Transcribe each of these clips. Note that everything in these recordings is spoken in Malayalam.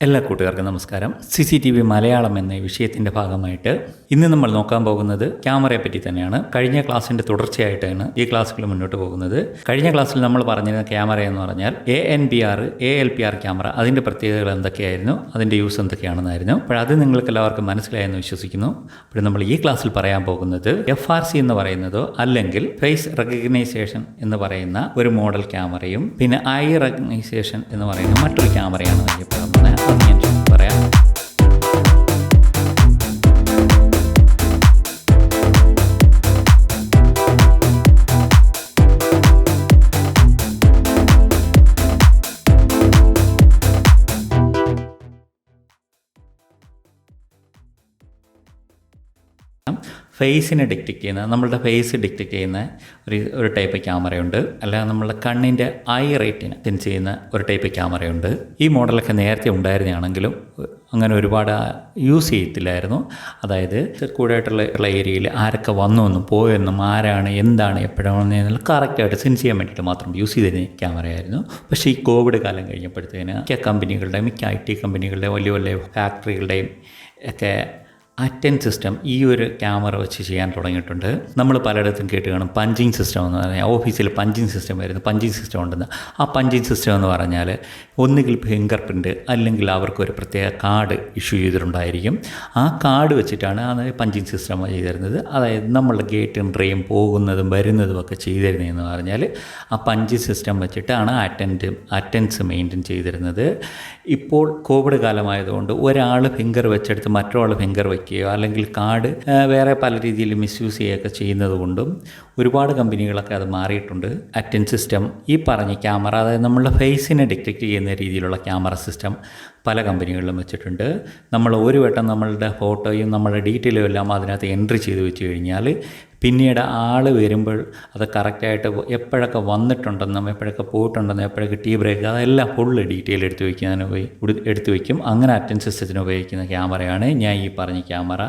എല്ലാ കൂട്ടുകാർക്കും നമസ്കാരം. CCTV മലയാളം എന്ന വിഷയത്തിൻ്റെ ഭാഗമായിട്ട് ഇന്ന് നമ്മൾ നോക്കാൻ പോകുന്നത് ക്യാമറയെ പറ്റി തന്നെയാണ്. കഴിഞ്ഞ ക്ലാസ്സിൻ്റെ തുടർച്ചയായിട്ടാണ് ഈ ക്ലാസ്സുകൾ മുന്നോട്ട് പോകുന്നത്. കഴിഞ്ഞ ക്ലാസ്സിൽ നമ്മൾ പറഞ്ഞിരുന്ന ക്യാമറ എന്ന് പറഞ്ഞാൽ ANPR, ALPR ക്യാമറ, അതിൻ്റെ പ്രത്യേകതകൾ എന്തൊക്കെയായിരുന്നു, അതിൻ്റെ യൂസ് എന്തൊക്കെയാണെന്നായിരുന്നു. അപ്പോൾ അത് നിങ്ങൾക്ക് എല്ലാവർക്കും മനസ്സിലായെന്ന് വിശ്വസിക്കുന്നു. അപ്പോൾ നമ്മൾ ഈ ക്ലാസ്സിൽ പറയാൻ പോകുന്നത് FRC എന്ന് പറയുന്നതോ അല്ലെങ്കിൽ ഫേസ് റെക്കഗ്നൈസേഷൻ എന്ന് പറയുന്ന ഒരു മോഡൽ ക്യാമറയും പിന്നെ EYERecognition എന്ന് പറയുന്ന മറ്റൊരു ക്യാമറയാണ് അറിയപ്പെടുന്നത്. അത് ഞാൻ പറയാം. ഫേസിനെ ഡിറ്റക്റ്റ് ചെയ്യുന്ന, നമ്മളുടെ ഫേസ് ഡിറ്റക്റ്റ് ചെയ്യുന്ന ഒരു ടൈപ്പ് ക്യാമറയുണ്ട്. അല്ലാതെ നമ്മളുടെ കണ്ണിൻ്റെ ഐ റേറ്റിനെ സെൻസ് ചെയ്യുന്ന ഒരു ടൈപ്പ് ക്യാമറയുണ്ട്. ഈ മോഡലൊക്കെ നേരത്തെ ഉണ്ടായിരുന്നതാണെങ്കിലും അങ്ങനെ ഒരുപാട് യൂസ് ചെയ്യത്തില്ലായിരുന്നു. അതായത് കൂടുതലായിട്ടുള്ള ഏരിയയിൽ ആരൊക്കെ വന്നുവെന്നും പോയെന്നും ആരാണ് എന്താണ് എപ്പോഴാണെന്ന് കറക്റ്റായിട്ട് സെൻസ് ചെയ്യാൻ വേണ്ടിയിട്ട് മാത്രം യൂസ് ചെയ്തിരുന്ന ക്യാമറയായിരുന്നു. പക്ഷേ ഈ കോവിഡ് കാലം കഴിഞ്ഞപ്പോഴത്തേന് മിക്ക കമ്പനികളുടെയും മിക്ക IT കമ്പനികളുടെയും വലിയ വലിയ ഫാക്ടറികളുടെയും ഒക്കെ അറ്റൻഡ് സിസ്റ്റം ഈ ഒരു ക്യാമറ വെച്ച് ചെയ്യാൻ തുടങ്ങിയിട്ടുണ്ട്. നമ്മൾ പലയിടത്തും കേട്ട് കാണും പഞ്ചിങ് സിസ്റ്റം എന്ന് പറഞ്ഞാൽ ഓഫീസിൽ പഞ്ചിങ് സിസ്റ്റം വരുന്നു, പഞ്ചിങ് സിസ്റ്റം ഉണ്ടെന്ന്. ആ പഞ്ചിങ് സിസ്റ്റം എന്ന് പറഞ്ഞാൽ ഒന്നുകിൽ ഫിംഗർ പ്രിൻ്റ് അല്ലെങ്കിൽ അവർക്കൊരു പ്രത്യേക കാർഡ് ഇഷ്യൂ ചെയ്തിട്ടുണ്ടായിരിക്കും. ആ കാർഡ് വെച്ചിട്ടാണ് അത് പഞ്ചിങ് സിസ്റ്റം ചെയ്തിരുന്നത്. അതായത് നമ്മളുടെ ഗേറ്റ് എൻട്രിയും പോകുന്നതും വരുന്നതും ഒക്കെ ചെയ്തിരുന്നതെന്ന് പറഞ്ഞാൽ ആ പഞ്ചിങ് സിസ്റ്റം വെച്ചിട്ടാണ് അറ്റൻഡൻസ് മെയിൻറ്റെയിൻ ചെയ്തിരുന്നത്. ഇപ്പോൾ കോവിഡ് കാലമായതുകൊണ്ട് ഒരാൾ ഫിംഗർ വെച്ചെടുത്ത് മറ്റൊരാൾ ഫിംഗർ വയ്ക്കുകയോ അല്ലെങ്കിൽ കാർഡ് വേറെ പല രീതിയിൽ മിസ്യൂസ് ചെയ്യുകയൊക്കെ ചെയ്യുന്നത് കൊണ്ടും ഒരുപാട് കമ്പനികളൊക്കെ അത് മാറിയിട്ടുണ്ട്. അറ്റൻഡ് സിസ്റ്റം ഈ പറഞ്ഞ ക്യാമറ, അതായത് നമ്മളുടെ ഫേസിനെ ഡിറ്റക്റ്റ് ചെയ്യുന്ന രീതിയിലുള്ള ക്യാമറ സിസ്റ്റം പല കമ്പനികളിലും വെച്ചിട്ടുണ്ട്. നമ്മൾ ഒരു വട്ടം നമ്മളുടെ ഫോട്ടോയും നമ്മളുടെ ഡീറ്റെയിലും എല്ലാം അതിനകത്ത് എൻട്രി ചെയ്ത് വെച്ച് കഴിഞ്ഞാൽ പിന്നീട് ആൾ വരുമ്പോൾ അത് കറക്റ്റായിട്ട് എപ്പോഴൊക്കെ വന്നിട്ടുണ്ടെന്നും എപ്പോഴൊക്കെ പോയിട്ടുണ്ടെന്നും എപ്പോഴൊക്കെ ടീ ബ്രേക്ക് അതെല്ലാം ഫുള്ള് ഡീറ്റെയിൽ എടുത്തു വയ്ക്കും. അങ്ങനെ അറ്റൻഡ് സിസ്റ്റത്തിന് ഉപയോഗിക്കുന്ന ക്യാമറയാണ് ഞാൻ ഈ പറഞ്ഞ ക്യാമറ.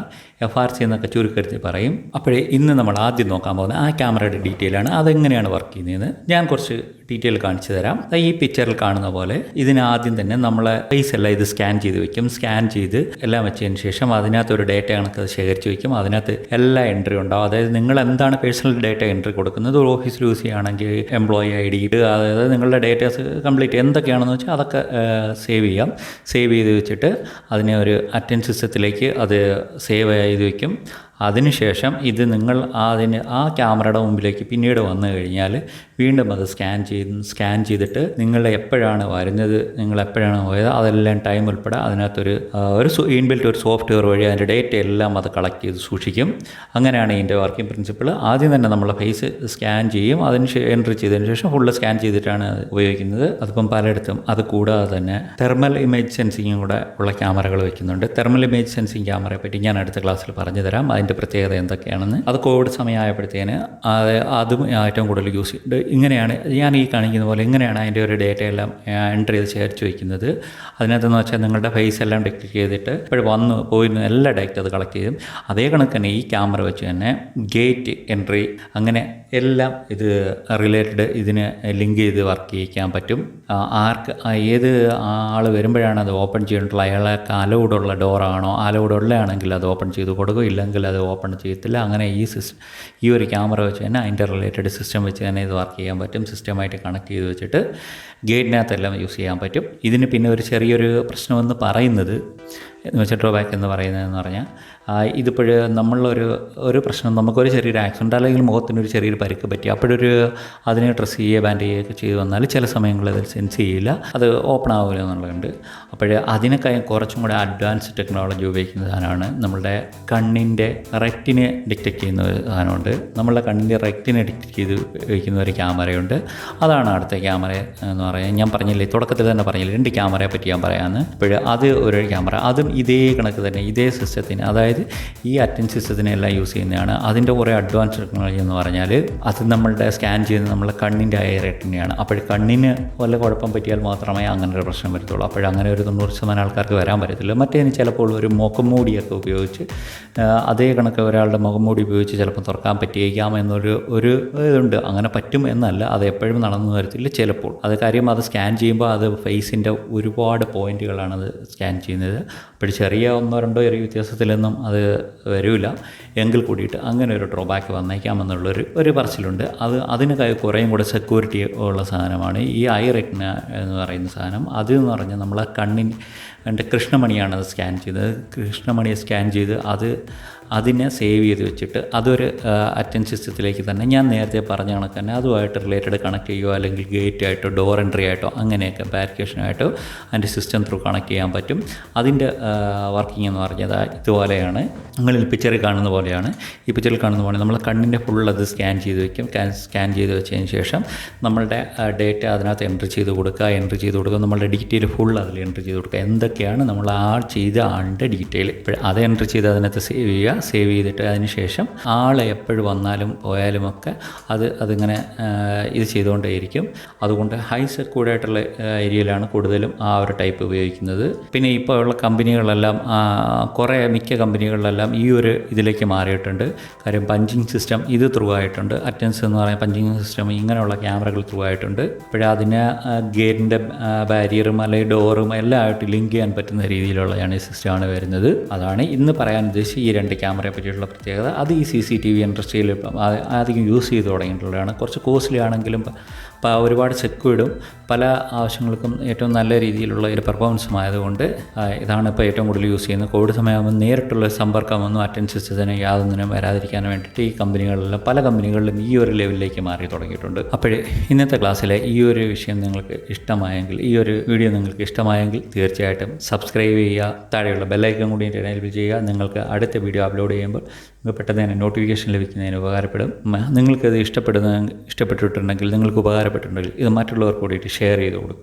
FRC എന്നൊക്കെ ചുരുക്കത്തിൽ പറയും. അപ്പോഴേ ഇന്ന് നമ്മൾ ആദ്യം നോക്കാൻ പോകുന്നത് ആ ക്യാമറയുടെ ഡീറ്റെയിലാണ്. അതെങ്ങനെയാണ് വർക്ക് ചെയ്യുന്നതെന്ന് ഞാൻ കുറച്ച് ഡീറ്റെയിൽ കാണിച്ചു തരാം. ഈ പിക്ചറിൽ കാണുന്ന പോലെ ഇതിനാദ്യം തന്നെ നമ്മളെ ഫേസ് എല്ലാം ഇത് സ്കാൻ ചെയ്ത് വയ്ക്കും. സ്കാൻ ചെയ്ത് എല്ലാം വെച്ചതിന് ശേഷം അതിനകത്ത് ഒരു ഡേറ്റ കണക്ക് ശേഖരിച്ച് വയ്ക്കും. അതിനകത്ത് എല്ലാ എൻട്രി ഉണ്ടാവും. അതായത് നിങ്ങൾ എന്താണ് പേഴ്സണൽ ഡേറ്റ എൻട്രി കൊടുക്കുന്നത്, ഒരു ഓഫീസിൽ യൂസ് ചെയ്യുകയാണെങ്കിൽ എംപ്ലോയി ID, അതായത് നിങ്ങളുടെ ഡേറ്റാസ് കംപ്ലീറ്റ് എന്തൊക്കെയാണെന്ന് വെച്ചാൽ അതൊക്കെ സേവ് ചെയ്യാം. സേവ് ചെയ്ത് വെച്ചിട്ട് അതിനെ ഒരു അറ്റൻഡ് സിസ്റ്റത്തിലേക്ക് അത് സേവ് ചെയ്ത് വയ്ക്കും. അതിനുശേഷം ഇത് നിങ്ങൾ ആ ക്യാമറയുടെ മുമ്പിലേക്ക് പിന്നീട് വന്നു കഴിഞ്ഞാൽ വീണ്ടും അത് സ്കാൻ ചെയ്തിട്ട് നിങ്ങൾ എപ്പോഴാണ് വരുന്നത്, നിങ്ങൾ എപ്പോഴാണ് പോയത്, അതെല്ലാം ടൈം ഉൾപ്പെടെ അതിനകത്തൊരു ഇൻബിൽറ്റ് ഒരു സോഫ്റ്റ്വെയർ വഴി അതിൻ്റെ ഡേറ്റ എല്ലാം അത് കളക്ട് ചെയ്ത് സൂക്ഷിക്കും. അങ്ങനെയാണ് ഇതിൻ്റെ വർക്കിംഗ് പ്രിൻസിപ്പിൾ. ആദ്യം തന്നെ നമ്മൾ ഫേസ് സ്കാൻ ചെയ്യും. എൻട്രി ചെയ്തതിന് ശേഷം ഫുള്ള് സ്കാൻ ചെയ്തിട്ടാണ് ഉപയോഗിക്കുന്നത്. അതിപ്പം പലയിടത്തും അത് കൂടാതെ തന്നെ തെർമൽ ഇമേജ് സെൻസിങ്ങും കൂടെ ഉള്ള ക്യാമറകൾ വയ്ക്കുന്നുണ്ട്. തെർമൽ ഇമേജ് സെൻസിങ് ക്യാമറയെ പറ്റി ഞാൻ അടുത്ത ക്ലാസ്സിൽ പറഞ്ഞു തരാം. അതിൻ്റെ പ്രത്യേകത എന്തൊക്കെയാണെന്ന്. അത് കോവിഡ് സമയമായപ്പോഴത്തേന് അതും ഏറ്റവും കൂടുതൽ യൂസ് ചെയ്യുന്നുണ്ട്. ഇങ്ങനെയാണ് ഞാൻ ഈ കാണിക്കുന്ന പോലെ ഇങ്ങനെയാണ് അതിൻ്റെ ഒരു ഡേറ്റ എല്ലാം എൻട്രി ചെയ്ത് ശേഖരിച്ച് വയ്ക്കുന്നത്. അതിനകത്തെന്ന് വെച്ചാൽ നിങ്ങളുടെ ഫേസ് എല്ലാം ഡിറ്റക്ട് ചെയ്തിട്ട് ഇപ്പോഴും വന്ന് പോയിരുന്ന എല്ലാ ഡേറ്റ അത് കളക്ട് ചെയ്യും. അതേ കണക്ക് തന്നെ ഈ ക്യാമറ വെച്ച് തന്നെ ഗേറ്റ് എൻട്രി അങ്ങനെ എല്ലാം ഇത് റിലേറ്റഡ് ഇതിന് ലിങ്ക് ചെയ്ത് വർക്ക് ചെയ്യിക്കാൻ പറ്റും. ആർക്ക് ഏത് ആൾ വരുമ്പോഴാണ് അത് ഓപ്പൺ ചെയ്തിട്ടുള്ള അയാൾക്ക് അലൗഡുള്ള ഡോറാണോ, അലൗഡുള്ളതാണെങ്കിൽ അത് ഓപ്പൺ ചെയ്ത് കൊടുക്കും, ഇല്ലെങ്കിൽ അത് ഓപ്പൺ ചെയ്യത്തില്ല. അങ്ങനെ ഈ ഒരു ക്യാമറ വെച്ച് തന്നെ അതിൻ്റെ റിലേറ്റഡ് സിസ്റ്റം വെച്ച് തന്നെ ഇത് വർക്ക് ചെയ്യാൻ പറ്റും. സിസ്റ്റമായിട്ട് കണക്ട് ചെയ്ത് വെച്ചിട്ട് ഗേറ്റിനകത്തെല്ലാം യൂസ് ചെയ്യാൻ പറ്റും. ഇതിന് പിന്നെ ഒരു ചെറിയൊരു പ്രശ്നമെന്ന് പറയുന്നത് എന്ന് വെച്ചാൽ ഡ്രോബാക്ക് എന്ന് പറയുന്നതെന്ന് പറഞ്ഞാൽ ഇതിപ്പോൾ നമ്മളൊരു പ്രശ്നം, നമുക്കൊരു ചെറിയൊരു ആക്സിഡൻറ്റ് അല്ലെങ്കിൽ മുഖത്തിനൊരു ചെറിയൊരു പരിക്ക് പറ്റി അതിനെ ഡ്രസ്സ് ചെയ്യുക ബാൻഡ് ചെയ്യുകയൊക്കെ ചെയ്ത് വന്നാൽ ചില സമയങ്ങളിൽ അത് സെൻസ് ചെയ്യില്ല, അത് ഓപ്പൺ ആവില്ല എന്നുള്ളതുണ്ട്. അപ്പോൾ അതിനൊക്കെ കുറച്ചും കൂടെ അഡ്വാൻസ് ടെക്നോളജി ഉപയോഗിക്കുന്ന സാധനമാണ് നമ്മളുടെ കണ്ണിൻ്റെ റെറ്റിനെ ഡിറ്റക്റ്റ് ചെയ്യുന്ന ഒരു സാധനമുണ്ട്. നമ്മളുടെ കണ്ണിൻ്റെ റെറ്റിനെ ഡിറ്റക്റ്റ് ചെയ്ത് ഉപയോഗിക്കുന്ന ഒരു ക്യാമറയുണ്ട്. അതാണ് അടുത്ത ക്യാമറ എന്ന് പറയുന്നത്. ഞാൻ പറഞ്ഞില്ലേ, തുടക്കത്തിൽ തന്നെ പറഞ്ഞില്ലേ 2 ക്യാമറയെ പറ്റി ഞാൻ പറയാമെന്ന്. അപ്പോൾ അത് ഒരു ക്യാമറ, അതും ഇതേ കണക്ക് തന്നെ ഇതേ സിസ്റ്റത്തിന്, അതായത് ഈ അറ്റൻഡ് സിസ്റ്റത്തിനെല്ലാം യൂസ് ചെയ്യുന്നതാണ്. അതിൻ്റെ കുറേ അഡ്വാൻസ് ടെക്നോളജി എന്ന് പറഞ്ഞാൽ അത് നമ്മളുടെ സ്കാൻ ചെയ്യുന്നത് നമ്മളെ കണ്ണിൻ്റെ ഐ റെറ്റിനെയാണ്. അപ്പോൾ കണ്ണിന് വല്ല കുഴപ്പം പറ്റിയാൽ മാത്രമേ അങ്ങനെ ഒരു പ്രശ്നം വരത്തുള്ളൂ. അപ്പോഴങ്ങനെ ഒരു 90% ആൾക്കാർക്ക് വരാൻ പറ്റത്തില്ല. മറ്റേതിന് ചിലപ്പോൾ ഒരു മുഖംമൂടിയൊക്കെ ഉപയോഗിച്ച് അതേ കണക്ക് ഒരാളുടെ മുഖംമൂടി ഉപയോഗിച്ച് ചിലപ്പോൾ തുറക്കാൻ പറ്റിയേക്കാം എന്നൊരു ഇതുണ്ട്. അങ്ങനെ പറ്റും എന്നല്ല, അത് എപ്പോഴും നടന്നു വരത്തില്ല, ചിലപ്പോൾ. അത് കാര്യം അത് സ്കാൻ ചെയ്യുമ്പോൾ അത് ഫേസിൻ്റെ ഒരുപാട് പോയിൻറ്റുകളാണ് അത് സ്കാൻ ചെയ്യുന്നത്. അപ്പോൾ ചെറിയ 1-2 ചെറിയ വ്യത്യാസത്തിലൊന്നും അത് വരില്ല. എങ്കിൽ കൂടിയിട്ട് അങ്ങനെ ഒരു ഡ്രോബാക്ക് വന്നേക്കാമെന്നുള്ളൊരു പറച്ചിലുണ്ട്. അതിന് കുറേയും കൂടെ സെക്യൂരിറ്റി ഉള്ള സാധനമാണ് ഈ ഐ റെറ്റിന എന്ന് പറയുന്ന സാധനം. അതെന്ന് പറഞ്ഞാൽ നമ്മളെ കണ്ണിൻ്റെ കൃഷ്ണമണിയാണ് അത് സ്കാൻ ചെയ്തത്. കൃഷ്ണമണിയെ സ്കാൻ ചെയ്ത് അതിനെ സേവ് ചെയ്ത് വെച്ചിട്ട് അതൊരു അറ്റൻഡ് സിസ്റ്റത്തിലേക്ക് തന്നെ ഞാൻ നേരത്തെ പറഞ്ഞ കണക്ക് തന്നെ അതുമായിട്ട് റിലേറ്റഡ് കണക്ട് ചെയ്യുകയോ അല്ലെങ്കിൽ ഗേറ്റ് ആയിട്ടോ ഡോർ എൻട്രി ആയിട്ടോ അങ്ങനെയൊക്കെ ബാരിക്കേഷനായിട്ടോ അതിൻ്റെ സിസ്റ്റം ത്രൂ കണക്ട് ചെയ്യാൻ പറ്റും. അതിൻ്റെ വർക്കിംഗ് എന്ന് പറഞ്ഞത് ഇതുപോലെയാണ്. നിങ്ങളിൽ പിക്ചറിൽ കാണുന്ന പോലെയാണ്. ഈ പിക്ചറിൽ കാണുന്ന പോലെ നമ്മൾ കണ്ണിൻ്റെ ഫുൾ അത് സ്കാൻ ചെയ്ത് വയ്ക്കും. സ്കാൻ ചെയ്ത് വെച്ചതിന് ശേഷം നമ്മളുടെ ഡേറ്റ അതിനകത്ത് എൻട്രി ചെയ്ത് കൊടുക്കുക. നമ്മളുടെ ഡീറ്റെയിൽ ഫുൾ അതിൽ എൻട്രി ചെയ്ത് കൊടുക്കുക. എന്തൊക്കെയാണ് നമ്മൾ ചെയ്ത ആളുടെ ഡീറ്റെയിൽ അത് എൻട്രി ചെയ്ത് അതിനകത്ത് സേവ് ചെയ്തിട്ട് അതിന് ശേഷം ആൾ എപ്പോഴും വന്നാലും പോയാലുമൊക്കെ അതിങ്ങനെ ഇത് ചെയ്തുകൊണ്ടേയിരിക്കും. അതുകൊണ്ട് ഹൈ സെക്യൂർഡ് ആയിട്ടുള്ള ഏരിയയിലാണ് കൂടുതലും ആ ഒരു ടൈപ്പ് ഉപയോഗിക്കുന്നത്. പിന്നെ ഇപ്പോൾ ഉള്ള കമ്പനികളെല്ലാം മിക്ക കമ്പനികളിലെല്ലാം ഈ ഒരു ഇതിലേക്ക് മാറിയിട്ടുണ്ട്. കാര്യം പഞ്ചിങ് സിസ്റ്റം ഇത് ത്രൂ ആയിട്ടുണ്ട്. അറ്റൻസ് എന്ന് പറയുന്ന പഞ്ചിങ് സിസ്റ്റം ഇങ്ങനെയുള്ള ക്യാമറകൾ ത്രൂ ആയിട്ടുണ്ട്. അപ്പോഴതിന് ഗേറ്റിൻ്റെ ബാരിയറും അല്ലെങ്കിൽ ഡോറും എല്ലാം ആയിട്ട് ലിങ്ക് ചെയ്യാൻ പറ്റുന്ന രീതിയിലുള്ളതാണ് ഈ സിസ്റ്റമാണ് വരുന്നത്. അതാണ് ഇന്ന് പറയാൻ ഉദ്ദേശിച്ച് ഈ 2 ക്യാമറയെ പറ്റിയിട്ടുള്ള പ്രത്യേകത. അത് ഈ CCTV ഇൻഡസ്ട്രിയിൽ അധികം യൂസ് ചെയ്ത് തുടങ്ങിയിട്ടുള്ളതാണ്. കുറച്ച് കോസ്റ്റ്ലി ആണെങ്കിലും ഒരുപാട് സെക്യൂർഡും പല ആവശ്യങ്ങൾക്കും ഏറ്റവും നല്ല രീതിയിലുള്ള ഒരു പെർഫോമൻസും ആയതുകൊണ്ട് ഇതാണ് ഇപ്പോൾ ഏറ്റവും കൂടുതൽ യൂസ് ചെയ്യുന്നത്. കോവിഡ് സമയമാകുമ്പോൾ നേരിട്ടുള്ള സമ്പർക്കമൊന്നും അറ്റൻഡ് സിസ്റ്റത്തിന് യാതൊന്നിനും വരാതിരിക്കാൻ വേണ്ടിയിട്ട് ഈ കമ്പനികളിലെല്ലാം പല കമ്പനികളിലും ഈ ഒരു ലെവലിലേക്ക് മാറി തുടങ്ങിയിട്ടുണ്ട്. അപ്പോൾ ഇന്നത്തെ ക്ലാസ്സിലെ ഈ ഒരു വിഷയം നിങ്ങൾക്ക് ഇഷ്ടമായെങ്കിൽ, ഈ ഒരു വീഡിയോ നിങ്ങൾക്ക് ഇഷ്ടമായെങ്കിൽ തീർച്ചയായിട്ടും സബ്സ്ക്രൈബ് ചെയ്യുക. താഴെയുള്ള ബെല്ലൈക്കൺ കൂടി എനേബിൾ ചെയ്യുക. നിങ്ങൾക്ക് അടുത്ത വീഡിയോ അപ്ലോഡ് ചെയ്യുമ്പോൾ നിങ്ങൾക്ക് പെട്ടെന്ന് തന്നെ നോട്ടിഫിക്കേഷൻ ലഭിക്കുന്നതിന് ഉപകാരപ്പെടും. നിങ്ങൾക്കത് ഇഷ്ടപ്പെട്ടിട്ടുണ്ടെങ്കിൽ, നിങ്ങൾക്ക് ഉപകാരപ്പെട്ടിട്ടുണ്ടെങ്കിൽ ഇത് മറ്റുള്ളവർക്ക് കൂടിയിട്ട് ഷെയർ ചെയ്ത് കൊടുക്കുക.